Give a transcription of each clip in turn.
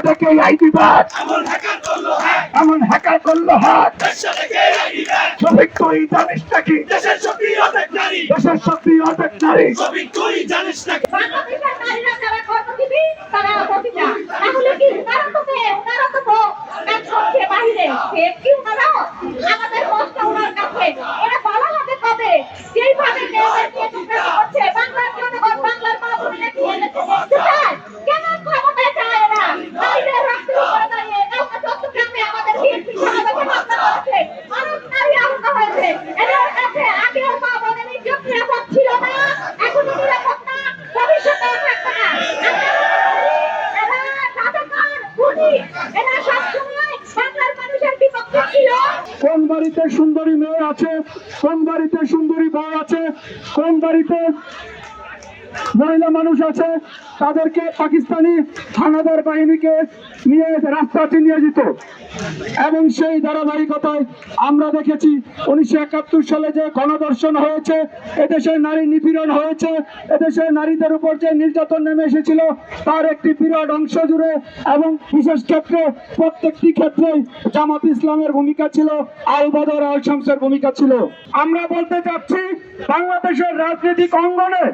থেকে আইডিবাদ এমন হ্যাকার করলো হাত। শফিক তুই জানিস নাকি দেশের শক্তি অনেক নারী। শফিক তুই জানিস নাকি বাংলাদেশের নারীরা যারা কর্মজীবী তারা প্রতিটা তাহলে কি তারা তো একসঙ্গে বাহিরে কি ওনারা আমাদের কষ্ট ওনার কাছে ওরা বলা হবে কবে যেইভাবে মেয়েদেরকে চিন্তা করছে বাংলার জনগণ বাংলার মা বোনেরা কি এনেছে কেন ক্ষমতায় চায় এরা নারীদের রক্তের উপরে দাঁড়িয়ে কাউকে চট্টগ্রামে আমাদের বিএনপি সমাবেশে হত্যা করেছে অনেক নারী আহত হয়েছে এদের কাছে আগেও মা বোনের ইজ্জত নিরাপদ ছিল না এখনো নিরাপদ না ভবিষ্যতেও থাকবে না এরা রাজাকার খুনি এরা সবসময় বাংলার মানুষের বিপক্ষে ছিল। কোন বাড়িতে সুন্দরী মেয়ে আছে, কোন বাড়িতে সুন্দরী বউ আছে, কোন বাড়িতে মহিলা মানুষ আছে, তাদেরকে পাকিস্তানি হানাদার বাহিনীকে নিয়ে রাস্তা চিনিয়ে দিত। এবং সেই ধারাবাহিকতায় আমরা দেখেছি 1971 সালে যে গণধর্ষণ হয়েছে, এদেশে নারী নিপীড়ন হয়েছে, এদেশে নারীদের উপর যে নির্যাতন নেমে এসেছিল তার একটি বিরাট অংশ জুড়ে এবং বিশেষ ক্ষেত্রে প্রত্যেকটি ক্ষেত্রে জামাত ইসলামের ভূমিকা ছিল, আল বদর আল শামসের ভূমিকা ছিল। আমরা বলতে চাচ্ছি বাংলাদেশের রাজনৈতিক অঙ্গনে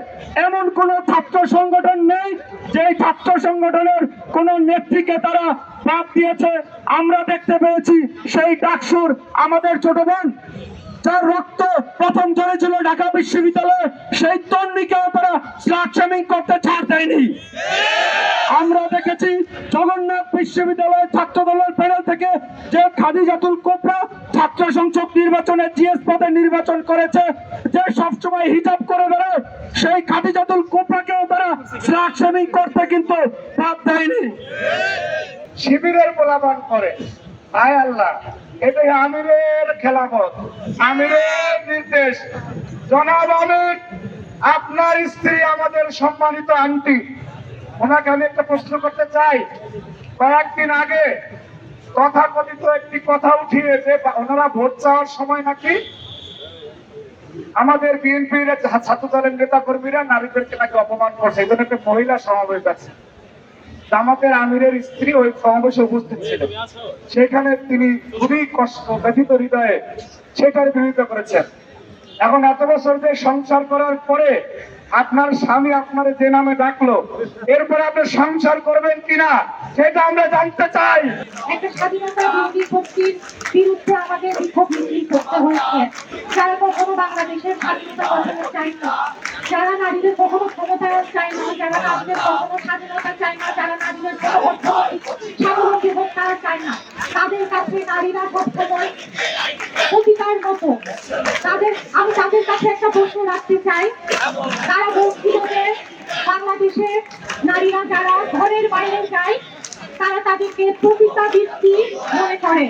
এমন কোন ছাত্র সংগঠন নেই যে ছাত্র সংগঠনের কোন নেত্রীকে তারা বাদ দিয়েছে। আমরা দেখতে পেয়েছি সেই ডাকসুর আমাদের ছোট বোন যার রক্ত প্রথম ঝরেছিল ঢাকা বিশ্ববিদ্যালয়ে, সেই তন্নিকেও তারা স্লাট শেমিং করতে ছাড় দেয়নি। আমরা দেখেছি জগন্নাথ বিশ্ববিদ্যালয়ের ছাত্র দলের প্যানেল থেকে যে খাদিজাতুল কোবরা ছাত্র সংসদ নির্বাচনে জিএস পদে নির্বাচন করেছে, যে সবসময় হিজাব করে বেড়ায়, সেই খাদিজাতুল কোবরাকেও তারা স্লাট শেমিং করতে কিন্তু বাদ দেয়নি। শিবিরের প্রলাপন করে আয় আল্লাহ, এটাই আমিরের খেলাফত, আমিরের নির্দেশ। জনাব আমির, আপনার স্ত্রী আমাদের সম্মানিত আন্টি, ওনাকে আমি একটা প্রশ্ন করতে চাই। কয়েকদিন আগে তথাকথিত একটি কথা উঠিয়ে যে ওনারা ভোট চাওয়ার সময় নাকি আমাদের বিএনপির ছাত্র দলের নেতা কর্মীরা নারীদেরকে নাকি অপমান করছে, এই জন্য একটা মহিলা সমাবেশ আছে। জামাতের আমিরের স্ত্রী ওই সমাবেশে উপস্থিত ছিল, সেখানে তিনি খুবই কষ্ট ব্যথিত হৃদয়ে সেটার বিরোধিতা করেছেন। এখন এত বছর যে সংসার করার পরে আপনার স্বামী আপনার যে নামে ডাকলো, এরপরে আপনি সংসার করবেন কিনা সেটা আমরা জানতে চাই। একটা স্বাধীনতা বিরোধী শক্তির বিরুদ্ধে আমাদের বিক্ষোভ মিছিল করতে হয়েছে, যারা কখনো বাংলাদেশের স্বাধীনতা বজায় চায় না, যারা নারীদের কখনো ক্ষমতা চায় না, যারা নারীদের কখনো স্বাধীনতা চায় না, যারা নারীদের কোনো অর্থনৈতিক স্বাবলম্বী হোক তারা চায় না, তাদের কাছে নারীরা সবসময় অধিকার মতো। আমি তাদের কাছে একটা প্রশ্ন রাখতে চাই, তারা বলছিল যে বাংলাদেশে নারীরা যারা ঘরের বাইরে যায় তারা তাদেরকে প্রতিষ্ঠা ভিত্তি মনে করে।